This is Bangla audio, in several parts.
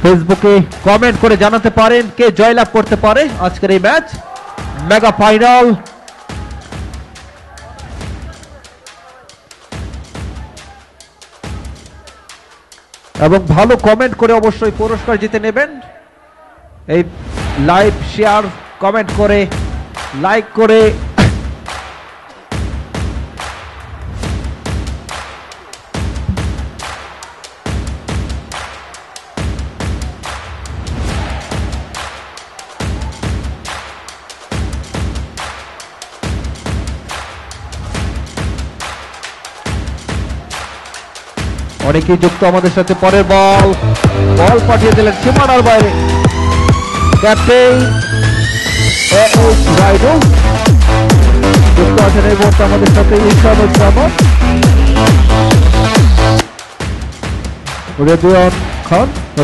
ফেসবুকে কমেন্ট করে জানাতে পারেন কে জয়লাভ করতে পারে আজকের এই ম্যাচ মেগা ফাইনাল। এবং ভালো কমেন্ট করে অবশ্যই পুরস্কার জিতে নেবেন। এই লাইভ শেয়ার কমেন্ট করে লাইক করে অনেকেই যুক্ত আমাদের সাথে। পরের বল পাঠিয়ে দিলেন সীমানার বাইরে ক্যাপ্টেন যুক্ত আছেন এই মুহূর্তে আমাদের সাথে ইসলামুজ্জামান,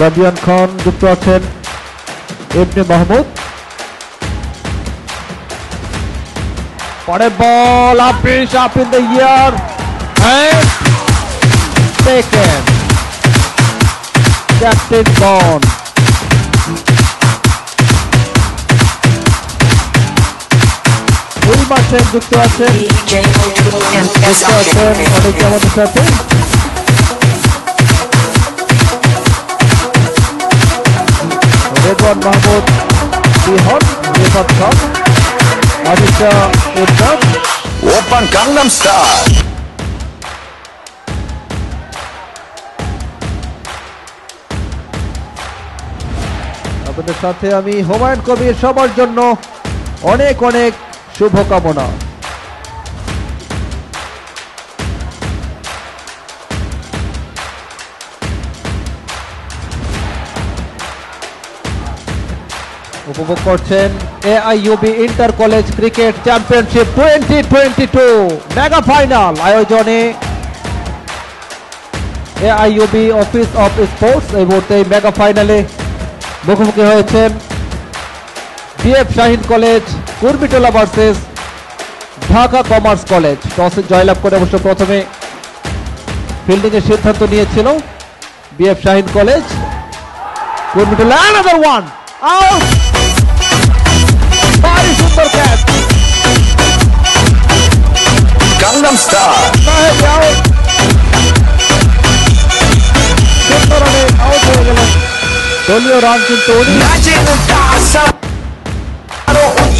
রাবিয়ান খান যুক্ত আছেন, ইবনে মাহমুদ। পরের বল আপিস up in the air taken. Captain Bond. উইমার্সেন যুক্ত আছেন অনেকে আমাদের সাথে। রেদওয়ান মাহমুদ, বিহন, রিফাত খান, আদিত্য উদ্দাম, ওপেন গাংনাম স্টাইল। আপনাদের সাথে আমি হুমায়ুন কবির, সবার জন্য অনেক অনেক শুভকামনা। উপভোগ করছেন AIUB inter college cricket championship 2022 mega final আয়োজনে এআইইউবি অফিস অফ স্পোর্টস। এই মুহূর্তে মেগা ফাইনালে মুখোমুখি হয়েছেন BF Shaheen college Kurmitola versus Dhaka commerce college. টসে জয়লাভ করে অবশ্য প্রথমে ফিল্ডিং এর সিদ্ধান্ত নিয়েছিল BF Shaheen college. Kurmitola another one out, ভারী সুন্দর ক্যাচ, গাংনাম স্টাইল। আউট, সুন্দর রানে আউট হয়ে গেলেন। দলীয় রান কিন্তু 낮에는 따사로운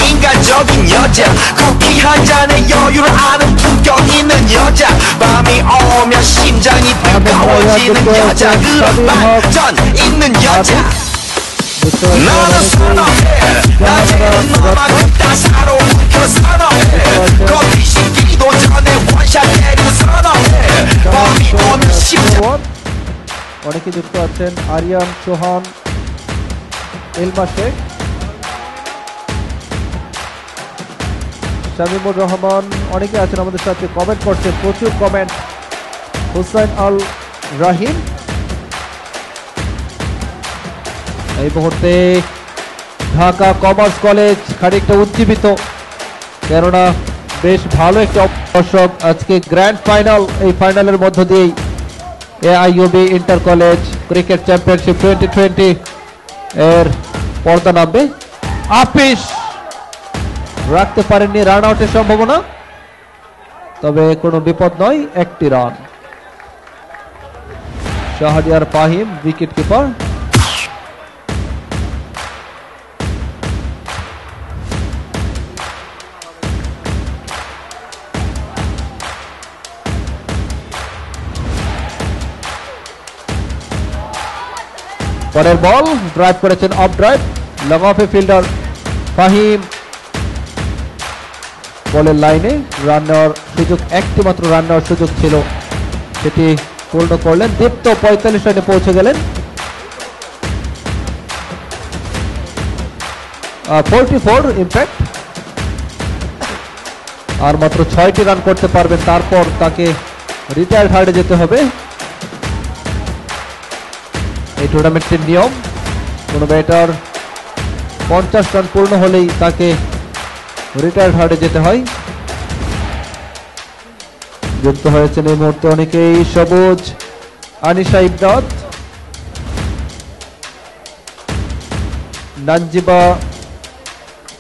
인간적인 여자, 커피 한 잔에 여유를 아는 품격 있는 여자, 밤이 오면 심장이 뜨거워지는 여자, 그런 반전 있는 여자. 나는 선호해, 낮에는 너만큼 따사로운 그 선호해, 커피 식기도 전에 원샷 때려 선호해, 밤이 오면 심장. অনেকে যুক্ত আছেন আরিয়ান, সোহান, ইলমা শেখ, শামিমুর রহমান, অনেকে আছেন আমাদের সাথে কমেন্ট করছেন, প্রচুর কমেন্ট। হুসাইন আল রাহিম। এই মুহূর্তে ঢাকা কমার্স কলেজ খানিকটা উজ্জীবিত, কেননা বেশ ভালো একটা দর্শক। আজকে গ্র্যান্ড ফাইনাল, এই ফাইনালের মধ্য দিয়েই AIUB inter college cricket championship 2020 এর পর্দা নামবে। আপিস রাখতে পারেননি, রান আউটের সম্ভাবনা, তবে কোনো বিপদ নয়, একটি run. Shahriar Fahim wicket keeper. পরের বল ড্রাইভ করেছেন, অফ ড্রাইভ, লং অফে ফিল্ডার ফাহিম বলের লাইনে রান নেওয়ার সুযোগ, একটি মাত্র রান নেওয়ার সুযোগ ছিল, সেটি পূর্ণ করলেন। দীপ্ত 45 রানে পৌঁছে গেলেন। 44 ইম্প্যাক্ট, আর মাত্র 6টি রান করতে পারবেন, তারপর তাকে রিটায়ার্ড হার্ডে যেতে হবে। এই টুর্নামেন্টের নিয়ম, কোনো ব্যাটার 50 রান পূর্ণ হলেই তাকে রিটায়ার্ড হার্ডে যেতে হয়। যুক্ত হয়েছেন এই মুহূর্তে অনেকেই, সবুজ, আনিশা ইমদাদ, নানজিবা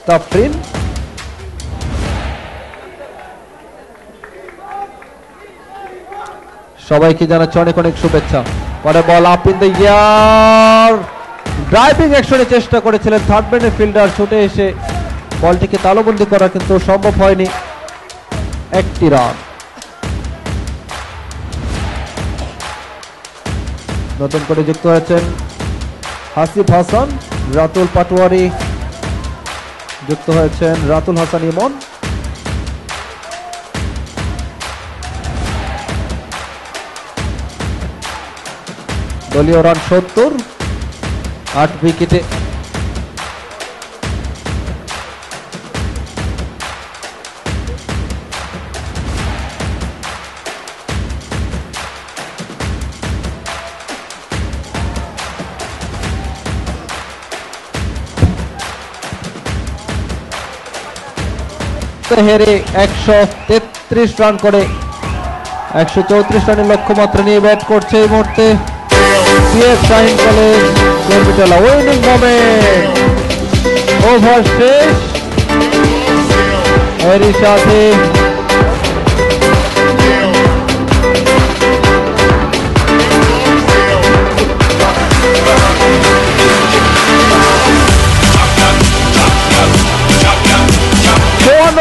তাফরিন। সবাইকে জানাচ্ছি অনেক অনেক শুভেচ্ছা। পরে ball up in the air, driving অ্যাকশনে চেষ্টা করেছিলেন থার্ড ম্যানের ফিল্ডার, ছুটে এসে বলটিকে তালুবন্দী করা কিন্তু সম্ভব হয়নি। একটি রান। নতুন করে যুক্ত হয়েছেন হাসিফ হাসান, রাতুল পাটোয়ারি যুক্ত হয়েছেন রাতুল হাসান ইমন। দলীয় রান 70, 8 উইকেটে। হেরে 133 রান করে 134 রানের লক্ষ্যমাত্রা নিয়ে ব্যাট করছে এই মুহূর্তে পিএস শাহিন কলেজ গর্বিতলা। উইনিং মোমেন্ট, ওভার শেষ, এরই সাথে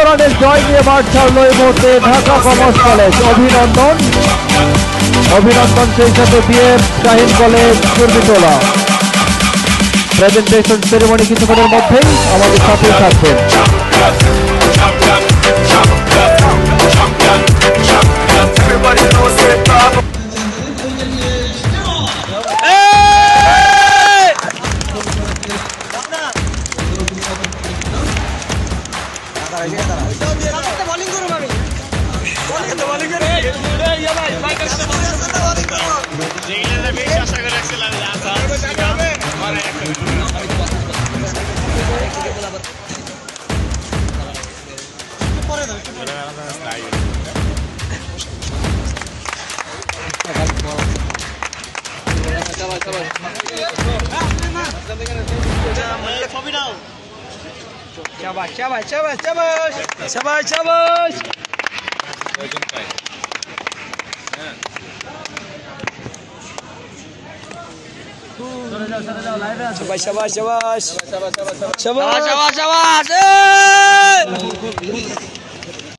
রানের জয় নিয়ে মাঠ ছাড়লো এই মুহূর্তে ঢাকা কমার্স কলেজ। অভিনন্দন অভিনন্দন সেই সাথে বিএস শাহিন কলেজ গর্বিতলা। প্রেজেন্টেশন সেরেমনি কিছুক্ষণের মধ্যেই, আমাদের সাথেই থাকবেন। शाबाश शाबाश शाबाश शाबाश शाबाश शाबाश शाबाश शाबाश शाबाश शाबाश शाबाश शाबाश